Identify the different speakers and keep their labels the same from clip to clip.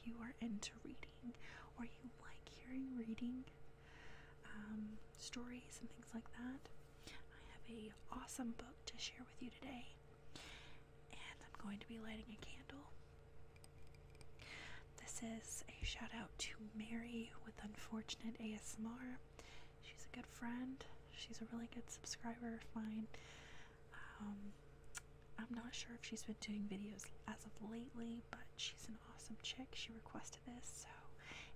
Speaker 1: you are into reading or you like hearing reading stories and things like that, I have a awesome book to share with you today, and I'm going to be lighting a candle. This is a shout out to Mary with Unfortunate ASMR. She's a good friend. She's a really good subscriber of mine. I'm not sure if she's been doing videos as of lately, but she's an awesome chick. She requested this, so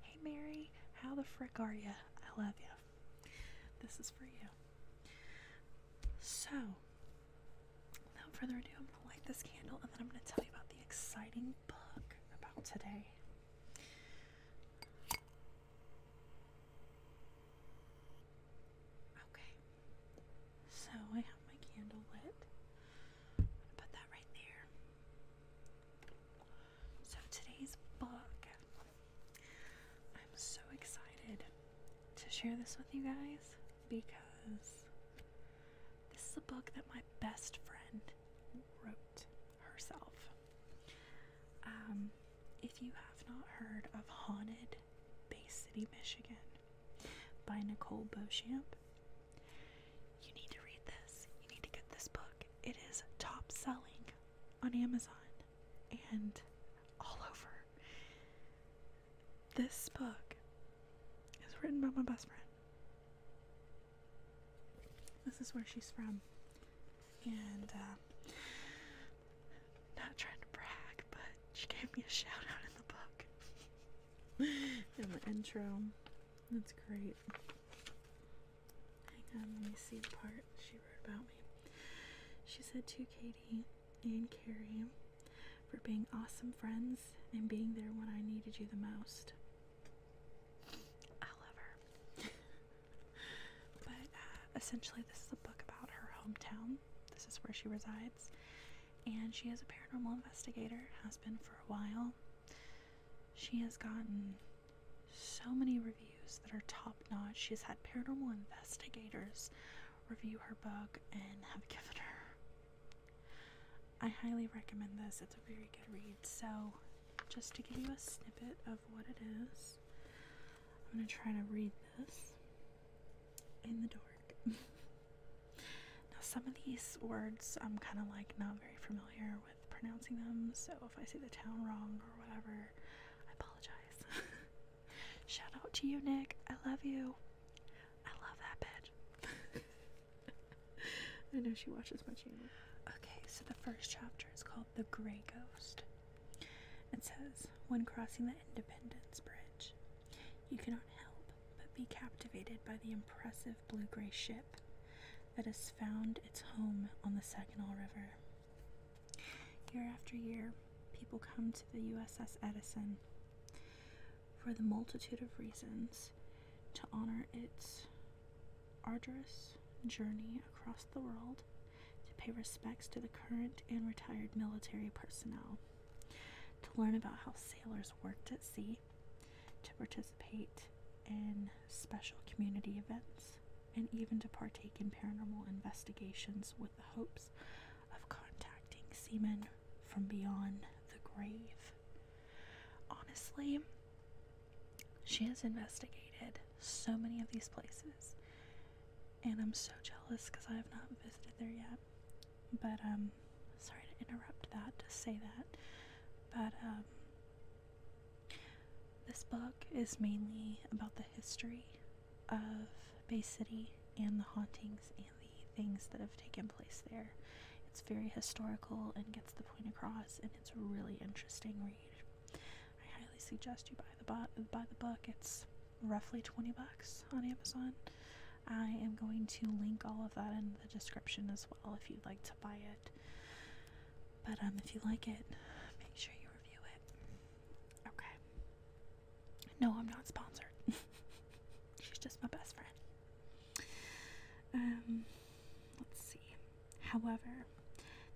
Speaker 1: hey Mary, how the frick are ya? I love you. This is for you. So, without further ado, I'm gonna light this candle and then I'm gonna tell you about the exciting book about today. Okay, so I have my candle lit. I'm gonna put that right there. So today's book, I'm so excited to share this with you guys because this is a book that my best friend wrote herself. If you have not heard of Haunted Bay City, Michigan by Nicole Beauchamp, you need to read this. You need to get this book. It is top selling on Amazon and all over. This book is written by my best friend. This is where she's from, and not trying to brag, but she gave me a shout out in the book in the intro. That's great. Hang on, let me see the part she wrote about me. She said to Katie and Carrie for being awesome friends and being there when I needed you the most. I love her. But essentially this is a book about her hometown. This is where she resides, and she is a paranormal investigator, has been for a while. She has gotten so many reviews that are top notch. She's had paranormal investigators review her book and have given her, I highly recommend this. It's a very good read. So just to give you a snippet of what it is, I'm going to try to read this in the dark. Now some of these words I'm kind of like not very familiar with pronouncing them, so if I say the town wrong or whatever, I apologize. Shout out to you, Nick. I love you. I love that bitch. I know she watches my channel. Okay, so the first chapter is called The Gray Ghost. It says, when crossing the Independence Bridge, you cannot help but be captivated by the impressive blue-gray ship that has found its home on the Saginaw River. Year after year, people come to the USS Edison for the multitude of reasons to honor its arduous journey across the world, to pay respects to the current and retired military personnel, to learn about how sailors worked at sea, to participate in special community events, and even to partake in paranormal investigations with the hopes of contacting seamen from beyond the grave. Honestly, she has investigated so many of these places, and I'm so jealous because I have not visited there yet. But sorry to interrupt that to say that, but this book is mainly about the history of Bay City and the hauntings and the things that have taken place there. It's very historical and gets the point across, and it's a really interesting read. I highly suggest you buy the book. It's roughly $20 on Amazon. I am going to link all of that in the description as well if you'd like to buy it. But if you like it, make sure you review it. Okay. No, I'm not sponsored. She's just my best friend. Let's see. However,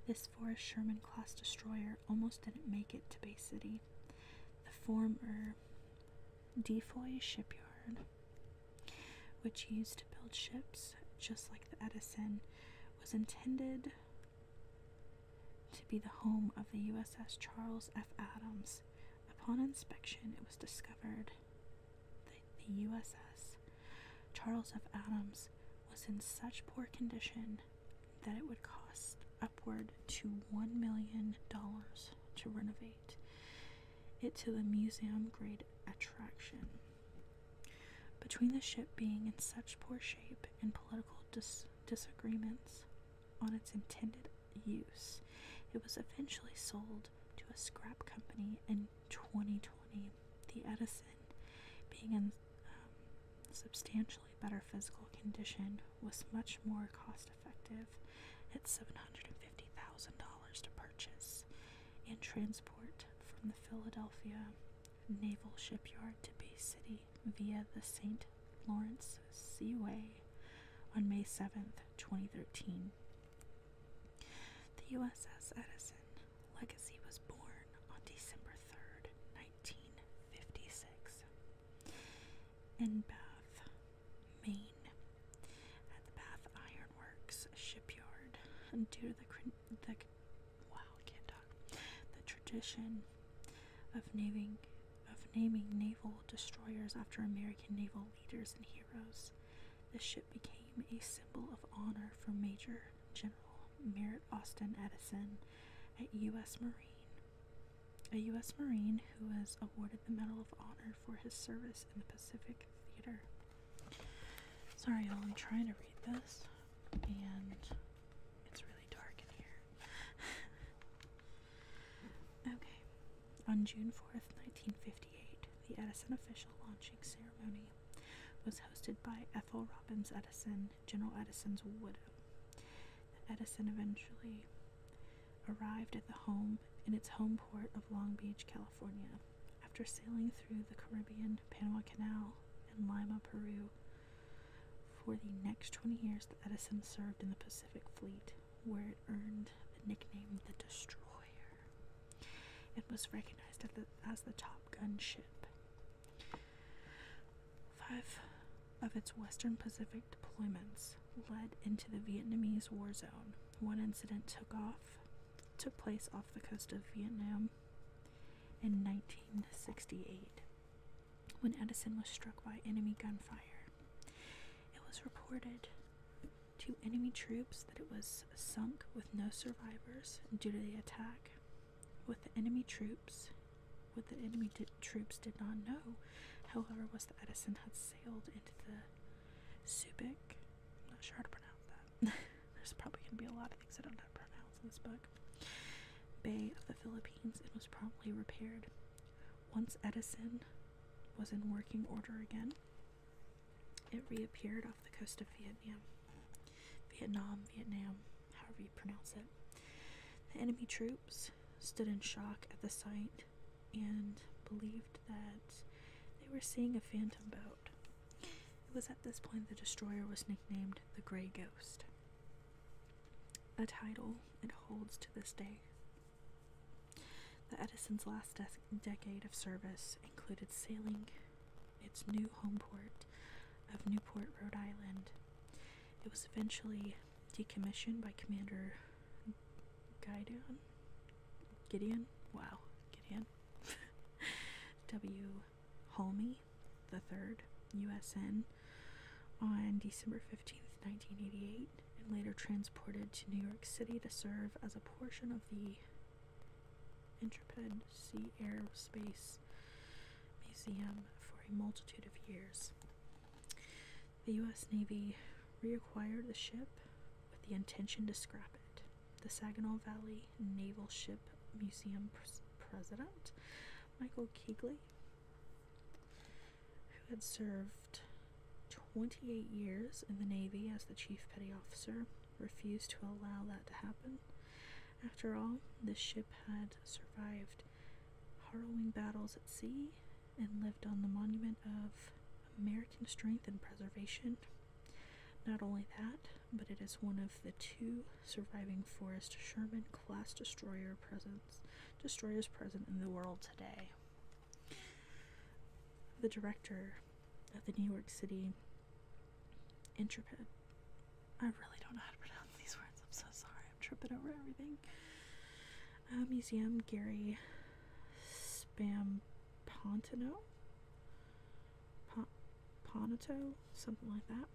Speaker 1: this Forrest Sherman class destroyer almost didn't make it to Bay City. The former Defoy shipyard, which used to build ships just like the Edison, was intended to be the home of the USS Charles F. Adams Upon inspection, it was discovered that the USS Charles F. Adams was in such poor condition that it would cost upward to $1 million to renovate it to the museum-grade attraction. Between the ship being in such poor shape and political disagreements on its intended use, it was eventually sold to a scrap company in 2020. The Edison, being in substantially better physical condition, was much more cost-effective at $750,000 to purchase and transport from the Philadelphia Naval Shipyard to Bay City via the St. Lawrence Seaway on May 7th, 2013. The USS Edison Legacy was born on December 3rd, 1956 in Bath, Maine, at the Bath Iron Works shipyard. And due to the tradition of naming naval destroyers after American naval leaders and heroes, the ship became a symbol of honor for Major General Merritt Austin Edison, a U.S. Marine who was awarded the Medal of Honor for his service in the Pacific Theater. Sorry, y'all, I'm trying to read this, and it's really dark in here. Okay. On June 4th, 1958, the Edison official launching ceremony was hosted by Ethel Robbins Edison, General Edison's widow. The Edison eventually arrived at in its home port of Long Beach, California, after sailing through the Caribbean, Panama Canal, and Lima, Peru. For the next 20 years, the Edison served in the Pacific Fleet, where it earned the nickname the Destroyer. It was recognized as the Top Gun ship. 5 of its Western Pacific deployments led into the Vietnamese war zone. One incident took place off the coast of Vietnam in 1968, when Edison was struck by enemy gunfire. It was reported to enemy troops that it was sunk with no survivors due to the attack. What the enemy troops did not know, however, was that Edison had sailed into the Subic, I'm not sure how to pronounce that. There's probably going to be a lot of things I don't know how to pronounce in this book. Bay of the Philippines, and was promptly repaired. Once Edison was in working order again, it reappeared off the coast of Vietnam, however you pronounce it. The enemy troops stood in shock at the sight and believed that they were seeing a phantom boat. It was at this point the destroyer was nicknamed the Gray Ghost, a title it holds to this day. The Edison's last decade of service included sailing its new home port of Newport, Rhode Island. It was eventually decommissioned by Commander Gideon W. Halmy III, USN, on December 15th, 1988, and later transported to New York City to serve as a portion of the Intrepid Sea Aerospace Museum for a multitude of years. The U.S. Navy reacquired the ship with the intention to scrap it. The Saginaw Valley Naval Ship Museum president, Michael Keegley, who had served 28 years in the Navy as the chief petty officer, refused to allow that to happen. After all, this ship had survived harrowing battles at sea and lived on the monument of American strength and preservation. Not only that, but it is one of the 2 surviving Forrest Sherman-class destroyers present in the world today. The director of the New York City Intrepid, I really don't know how to pronounce these words, I'm so sorry, I'm tripping over everything. Museum, Gary Ponto, something like that,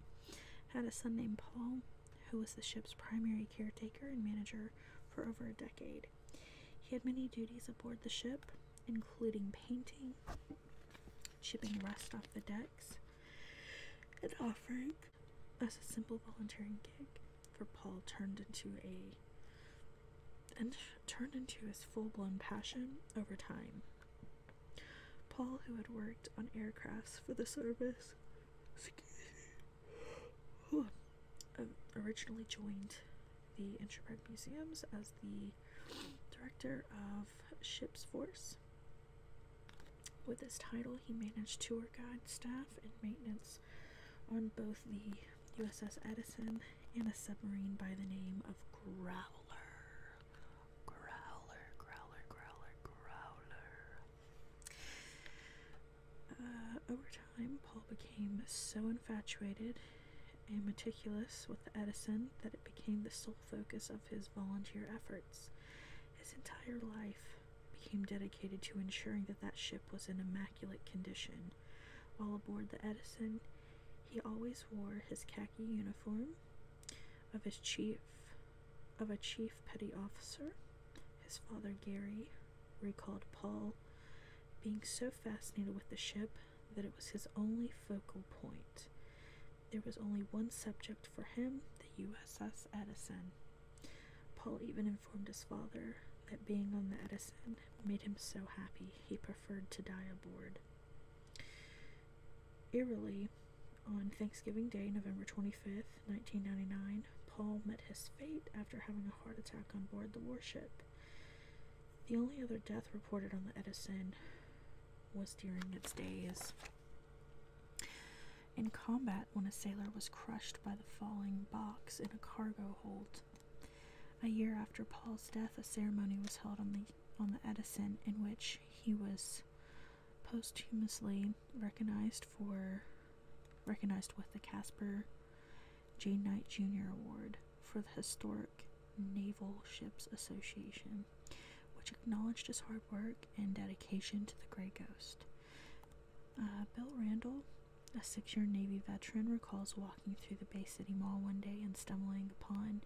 Speaker 1: had a son named Paul, who was the ship's primary caretaker and manager for over a decade. He had many duties aboard the ship, including painting, chipping rust off the decks, and offering as a simple volunteering gig. For Paul turned into his full-blown passion over time. Paul, who had worked on aircrafts for the service, originally joined the Intrepid Museums as the director of ship's force. With this title, he managed tour guide staff and maintenance on both the USS Edison and a submarine by the name of Growler. Over time, Paul became so infatuated and meticulous with the Edison that it became the sole focus of his volunteer efforts. His entire life became dedicated to ensuring that ship was in immaculate condition. While aboard the Edison, he always wore his khaki uniform of a chief petty officer. His father, Gary, recalled Paul being so fascinated with the ship that it was his only focal point. There was only one subject for him, the USS Edison. Paul even informed his father that being on the Edison made him so happy he preferred to die aboard. Eerily, on Thanksgiving Day, November 25th, 1999, Paul met his fate after having a heart attack on board the warship. The only other death reported on the Edison was during its days in combat when a sailor was crushed by the falling box in a cargo hold. A year after Paul's death, a ceremony was held on the Edison in which he was posthumously recognized with the Casper J. Knight Jr. Award for the Historic Naval Ships Association, which acknowledged his hard work and dedication to the Grey Ghost. Bill Randall, a 6-year Navy veteran, recalls walking through the Bay City Mall one day and stumbling upon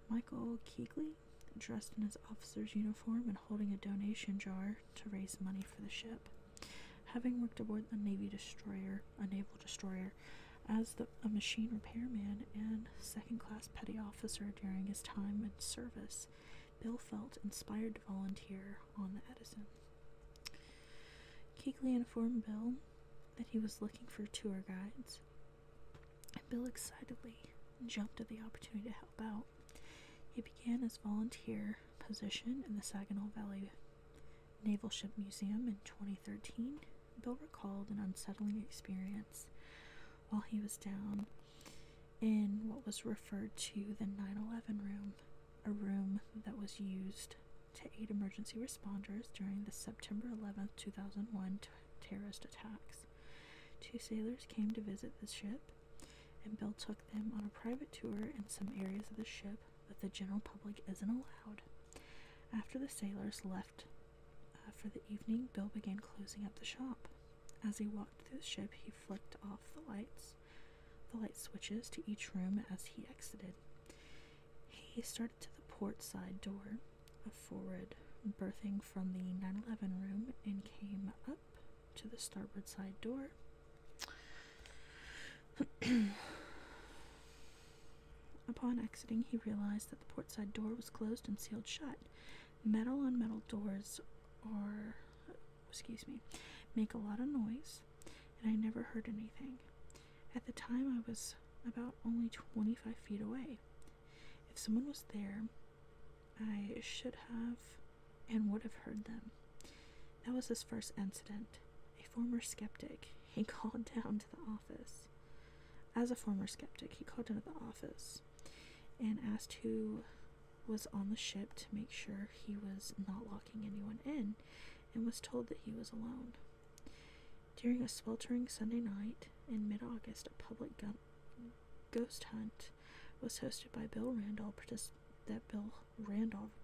Speaker 1: Michael Keegley, dressed in his officer's uniform and holding a donation jar to raise money for the ship. Having worked aboard a naval destroyer, as a machine repairman and second-class petty officer during his time in service, Bill felt inspired to volunteer on the Edison. Keegley informed Bill that he was looking for tour guides, and Bill excitedly jumped at the opportunity to help out. He began his volunteer position in the Saginaw Valley Naval Ship Museum in 2013. Bill recalled an unsettling experience while he was down in what was referred to the 9/11 room, a room that was used to aid emergency responders during the September 11, 2001 terrorist attacks. 2 sailors came to visit the ship, and Bill took them on a private tour in some areas of the ship that the general public isn't allowed. After the sailors left for the evening, Bill began closing up the shop. As he walked through the ship, he flicked off the light switches to each room as he exited. He started to the port side door, a forward berthing from the 9/11 room, and came up to the starboard side door. Upon exiting, he realized that the port side door was closed and sealed shut. Metal on metal doors make a lot of noise, and I never heard anything. At the time, I was about only 25 feet away. If someone was there, I should have and would have heard them. That was his first incident. A former skeptic, he called down to the office. As a former skeptic, he called down to the office and asked who was on the ship to make sure he was not locking anyone in, and was told that he was alone. During a sweltering Sunday night in mid-August, a public ghost hunt was hosted by Bill Randall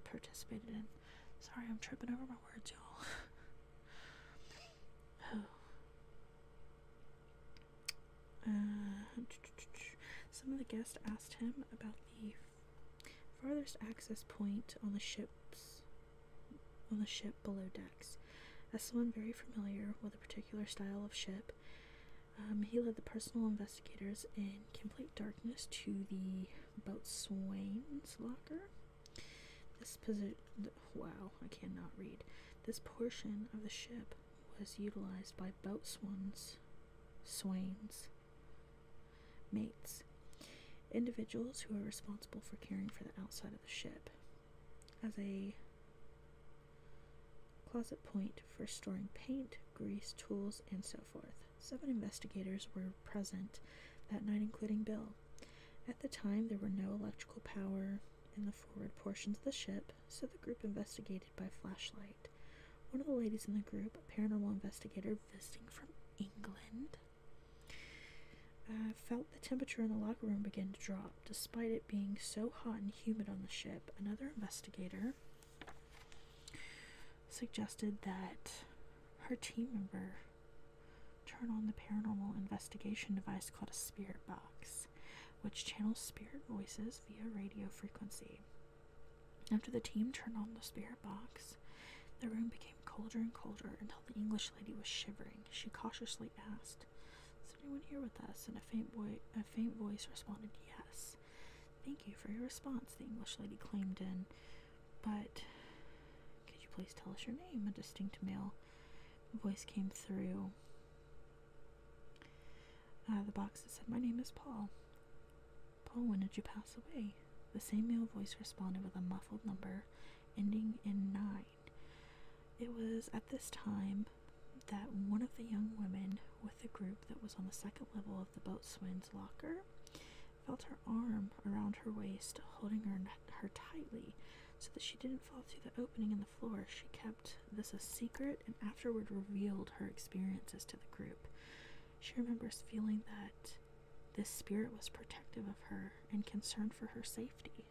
Speaker 1: participated in. Sorry, I'm tripping over my words, y'all. Some of the guests asked him about the farthest access point on the ship below decks. As someone very familiar with a particular style of ship, he led the personal investigators in complete darkness to the boatswain's locker. Wow, I cannot read. This portion of the ship was utilized by swains, mates, individuals who are responsible for caring for the outside of the ship, as a closet point for storing paint, grease, tools, and so forth. 7 investigators were present that night, including Bill. At the time, there were no electrical power in the forward portions of the ship, so the group investigated by flashlight. One of the ladies in the group, a paranormal investigator visiting from England, felt the temperature in the locker room begin to drop, despite it being so hot and humid on the ship. Another investigator suggested that her team member turn on the paranormal investigation device called a spirit box, which channels spirit voices via radio frequency. After the team turned on the spirit box, the room became colder and colder until the English lady was shivering. She cautiously asked, "Is anyone here with us?" And a faint voice responded, "Yes." "Thank you for your response," the English lady claimed in, "but could you please tell us your name?" A distinct male voice came through the box that said, "My name is Paul." "Paul, when did you pass away?" The same male voice responded with a muffled number ending in 9. It was at this time that one of the young women with the group that was on the second level of the boatswain's locker felt her arm around her waist, holding her tightly so that she didn't fall through the opening in the floor. She kept this a secret and afterward revealed her experiences to the group. She remembers feeling that this spirit was protective of her and concerned for her safety.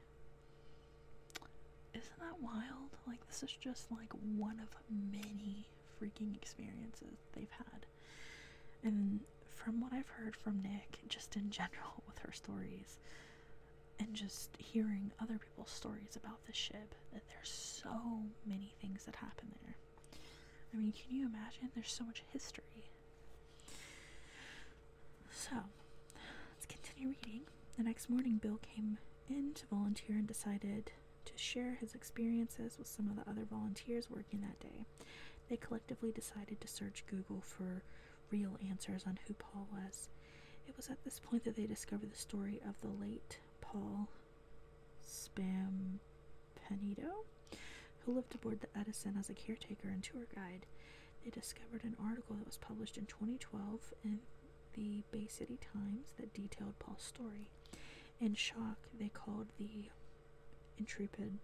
Speaker 1: Isn't that wild? Like, this is just like one of many freaking experiences they've had. And from what I've heard from Nick, just in general with her stories, and just hearing other people's stories about the ship, that there's so many things that happen there. I mean, can you imagine? There's so much history. So, let's continue reading. The next morning, Bill came in to volunteer and decided to share his experiences with some of the other volunteers working that day. They collectively decided to search Google for real answers on who Paul was. It was at this point that they discovered the story of the late Paul Spampenito, who lived aboard the Edison as a caretaker and tour guide. They discovered an article that was published in 2012 in the Bay City Times that detailed Paul's story. In shock, they called the intrepid,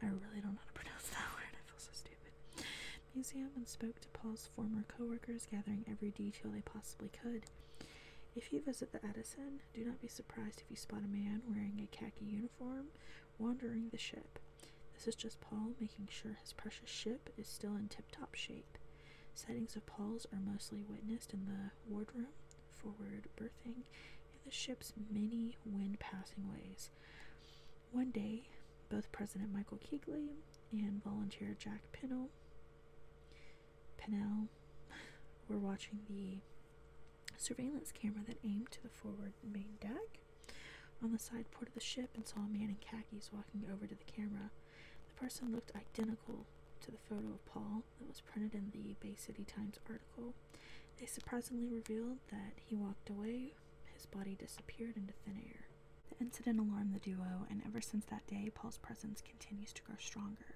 Speaker 1: I really don't know how to pronounce that word, I feel so stupid, museum and spoke to Paul's former co-workers, gathering every detail they possibly could. If you visit the Edison, do not be surprised if you spot a man wearing a khaki uniform wandering the ship. This is just Paul making sure his precious ship is still in tip-top shape. Sightings of Paul's are mostly witnessed in the wardroom, forward berthing, and the ship's many wind-passing ways. One day, both President Michael Keegley and volunteer Jack Pennell were watching the surveillance camera that aimed to the forward main deck on the side port of the ship and saw a man in khakis walking over to the camera. The person looked identical to the photo of Paul that was printed in the Bay City Times article. They surprisingly revealed that he walked away, his body disappeared into thin air. The incident alarmed the duo, and ever since that day, Paul's presence continues to grow stronger.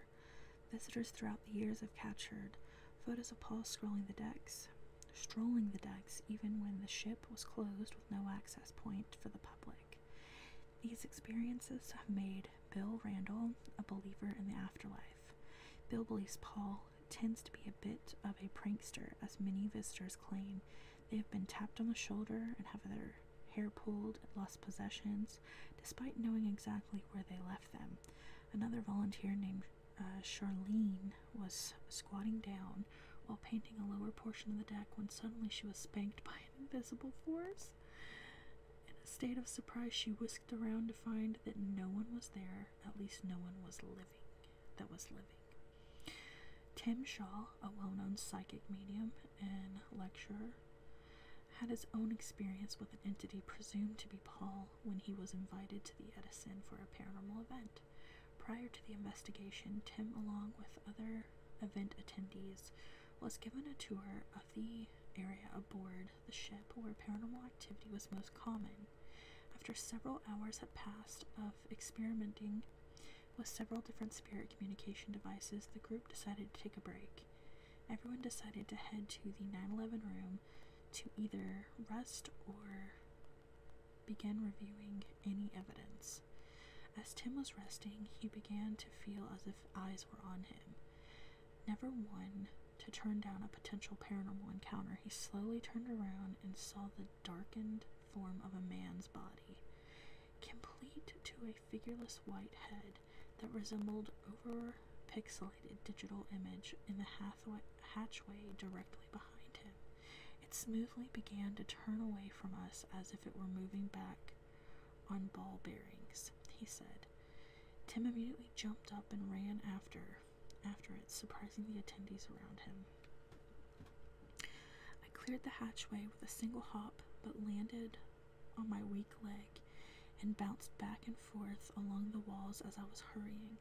Speaker 1: Visitors throughout the years have captured photos of Paul strolling the decks, even when the ship was closed with no access point for the public. These experiences have made Bill Randall a believer in the afterlife. Bill believes Paul tends to be a bit of a prankster, as many visitors claim they have been tapped on the shoulder and have their hair pulled and lost possessions, despite knowing exactly where they left them. Another volunteer named Charlene was squatting down while painting a lower portion of the deck when suddenly she was spanked by an invisible force. In a state of surprise, she whisked around to find that no one was there, at least no one was living. Tim Shaw, a well-known psychic medium and lecturer, had his own experience with an entity presumed to be Paul when he was invited to the Edison for a paranormal event. Prior to the investigation, Tim, along with other event attendees, was given a tour of the area aboard the ship where paranormal activity was most common. After several hours had passed of experimenting with several different spirit communication devices, the group decided to take a break. Everyone decided to head to the 911 room to either rest or begin reviewing any evidence. As Tim was resting, he began to feel as if eyes were on him. Never one to turn down a potential paranormal encounter, he slowly turned around and saw the darkened form of a man's body, complete to a figureless white head that resembled over-pixelated digital image in the hatchway directly behind him. It smoothly began to turn away from us as if it were moving back on ball bearings, he said. Tim immediately jumped up and ran after it, surprising the attendees around him. I cleared the hatchway with a single hop, but landed on my weak leg and bounced back and forth along the walls as I was hurrying.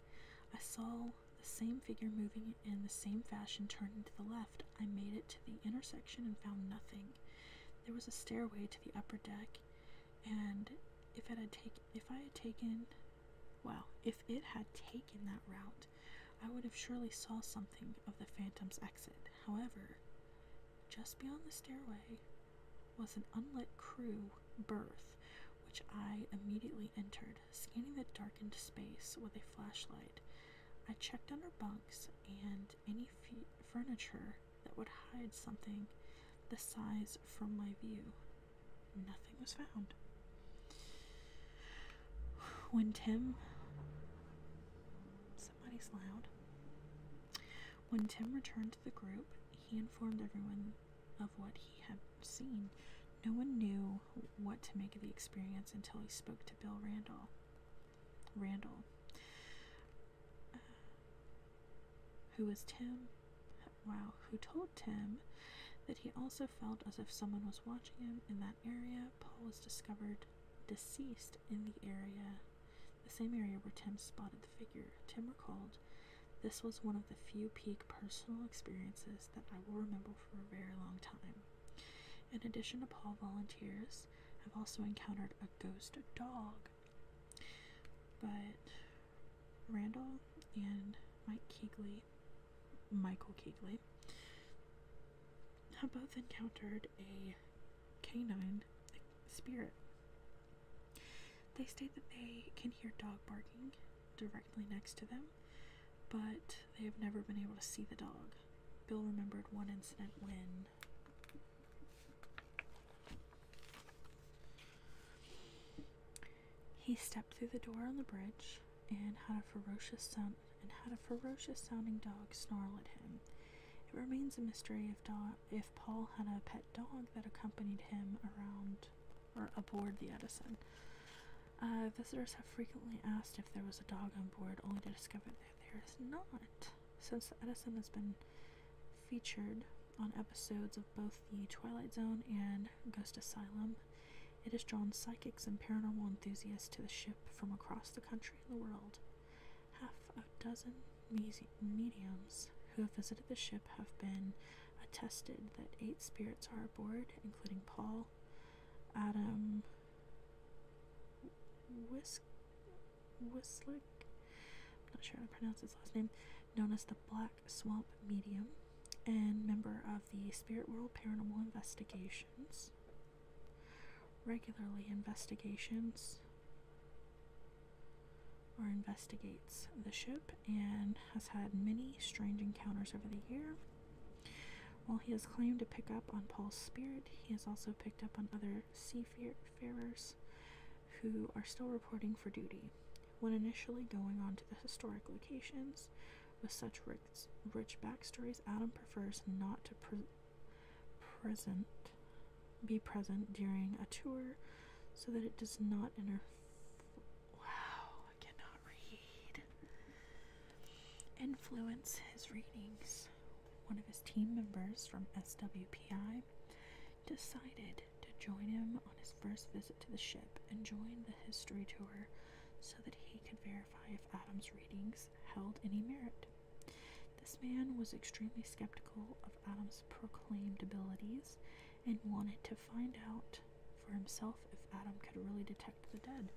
Speaker 1: I saw the same figure moving in the same fashion, turning to the left. I made it to the intersection and found nothing. There was a stairway to the upper deck, and if it had taken that route, I would have surely saw something of the Phantom's exit. However, just beyond the stairway was an unlit crew berth, which I immediately entered, scanning the darkened space with a flashlight. I checked under bunks and any furniture that would hide something the size from my view. Nothing was found. When Tim returned to the group, he informed everyone of what he had seen. No one knew what to make of the experience until he spoke to Bill Randall, who told Tim that he also felt as if someone was watching him in that area. Paul was discovered deceased in the same area where Tim spotted the figure. Tim recalled, "This was one of the few peak personal experiences that I will remember for a very long time." In addition to Paul, volunteers have also encountered a ghost dog. But Randall and Michael Keegley, have both encountered a canine spirit. They state that they can hear dog barking directly next to them, but they have never been able to see the dog. Bill remembered one incident when he stepped through the door on the bridge and had a ferocious sounding dog snarl at him. It remains a mystery if Paul had a pet dog that accompanied him around or aboard the Edison. Visitors have frequently asked if there was a dog on board, only to discover that there is not. Since the Edison has been featured on episodes of both The Twilight Zone and Ghost Asylum, it has drawn psychics and paranormal enthusiasts to the ship from across the country and the world. Half a dozen mediums who have visited the ship have been attested that 8 spirits are aboard, including Paul, Adam Wislick, I'm not sure how to pronounce his last name, known as the Black Swamp Medium, and member of the Spirit World Paranormal Investigations. Regularly investigates the ship and has had many strange encounters over the year. While he has claimed to pick up on Paul's spirit, he has also picked up on other seafarers who are still reporting for duty. When initially going on to the historic locations with such rich backstories, Adam prefers not to be present during a tour so that it does not influence his readings. One of his team members from SWPI decided to join him on his first visit to the ship and join the history tour so that he could verify if Adam's readings held any merit. This man was extremely skeptical of Adam's proclaimed abilities and wanted to find out for himself if Adam could really detect the dead.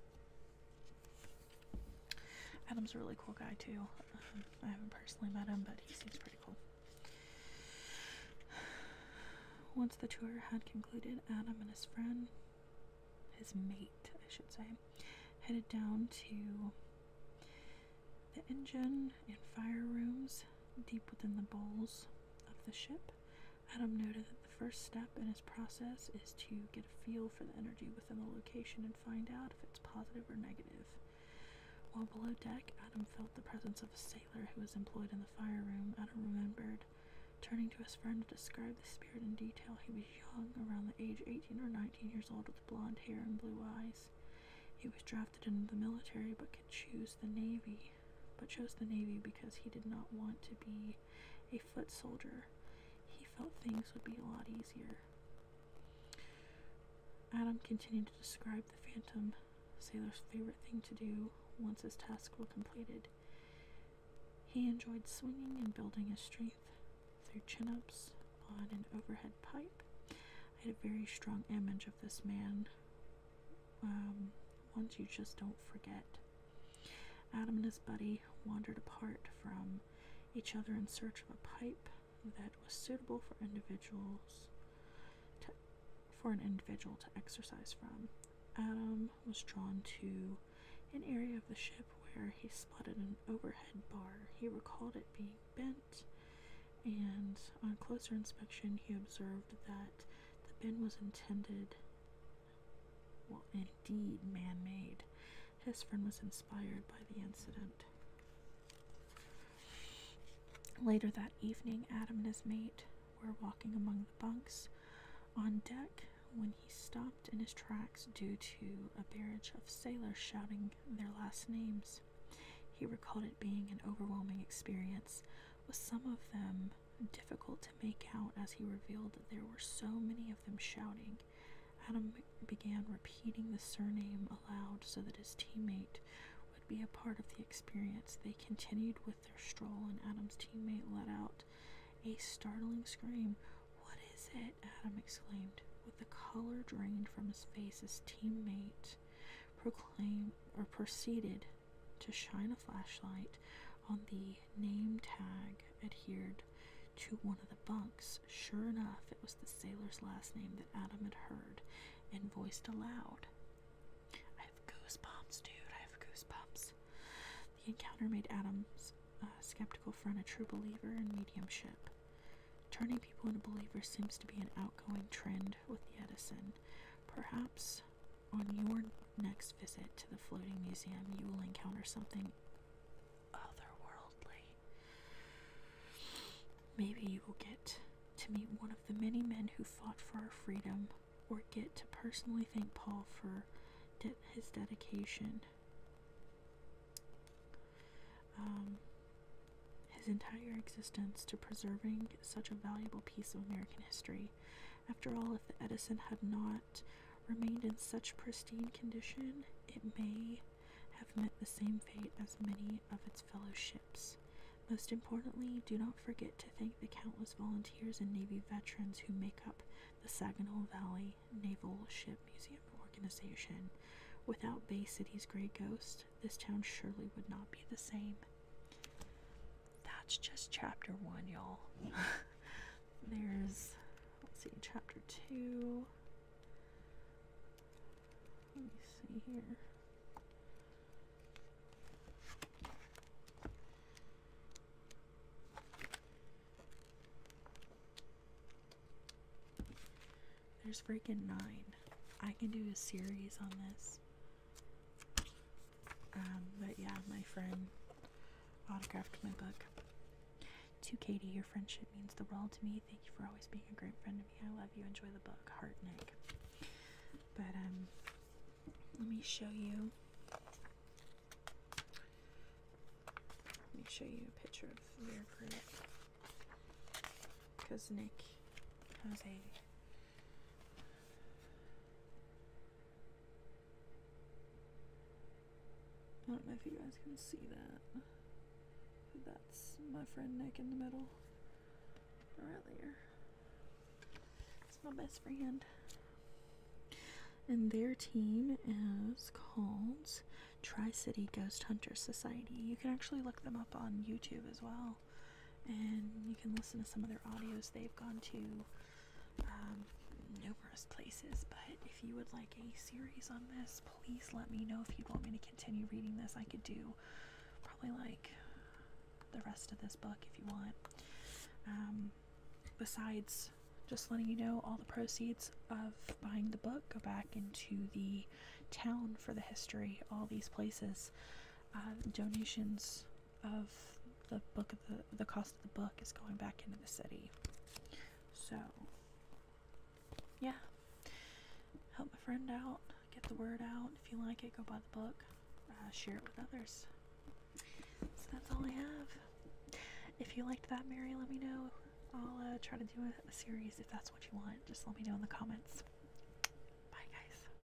Speaker 1: Adam's a really cool guy too. I haven't personally met him, but he seems pretty cool. Once the tour had concluded, Adam and his friend, his mate, I should say, headed down to the engine and fire rooms deep within the bowels of the ship. Adam noted that the first step in his process is to get a feel for the energy within the location and find out if it's positive or negative. While below deck, Adam felt the presence of a sailor who was employed in the fire room. Adam remembered turning to his friend to describe the spirit in detail. He was young, around the age 18 or 19 years old, with blonde hair and blue eyes. He was drafted into the military but chose the Navy because he did not want to be a foot soldier. He felt things would be a lot easier. Adam continued to describe the phantom sailor's favorite thing to do once his tasks were completed. He enjoyed swinging and building his strength through chin-ups on an overhead pipe. I had a very strong image of this man, one you just don't forget. Adam and his buddy wandered apart from each other in search of a pipe that was suitable for an individual to exercise from. Adam was drawn to an area of the ship where he spotted an overhead bar. He recalled it being bent, and on closer inspection he observed that the bin was indeed man-made. His friend was inspired by the incident. Later that evening, Adam and his mate were walking among the bunks on deck when he stopped in his tracks due to a barrage of sailors shouting their last names. He recalled it being an overwhelming experience, with some of them difficult to make out as he revealed that there were so many of them shouting. Adam began repeating the surname aloud so that his teammate would be a part of the experience. They continued with their stroll, and Adam's teammate let out a startling scream. "What is it?" Adam exclaimed. With the color drained from his face, his teammate proceeded to shine a flashlight on the name tag adhered to one of the bunks. Sure enough, it was the sailor's last name that Adam had heard and voiced aloud. I have goosebumps, dude. I have goosebumps. The encounter made Adam's skeptical friend a true believer in mediumship. Turning people into believers seems to be an outgoing trend with the Edison. Perhaps on your next visit to the floating museum, you will encounter something otherworldly. Maybe you will get to meet one of the many men who fought for our freedom, or get to personally thank Paul for his dedication. His entire existence to preserving such a valuable piece of American history. After all, if the Edison had not remained in such pristine condition, it may have met the same fate as many of its fellow ships. Most importantly, do not forget to thank the countless volunteers and Navy veterans who make up the Saginaw Valley Naval Ship Museum organization. Without Bay City's Grey Ghost, this town surely would not be the same. That's just chapter 1, y'all. There's, let's see, chapter 2. Let me see here. There's freaking 9. I can do a series on this. But yeah, my friend autographed my book. To Katie, your friendship means the world to me. Thank you for always being a great friend to me. I love you. Enjoy the book. Heart, Nick. But Let me show you. Let me show you a picture of their group. Because Nick has a I don't know if you guys can see that. That's my friend Nick in the middle. Right there. It's my best friend. And their team is called Tri-City Ghost Hunter Society. You can actually look them up on YouTube as well. And you can listen to some of their audios. They've gone to numerous places. But if you would like a series on this, please let me know if you want me to continue reading this. I could do probably like the rest of this book if you want. Besides just letting you know, all the proceeds of buying the book go back into the town for the history. All these places, donations of the book, of the cost of the book is going back into the city. So yeah, help my friend out, get the word out. If you like it, go buy the book, share it with others. So that's all I have. If you liked that, Mary, let me know. I'll try to do a series if that's what you want. Just let me know in the comments.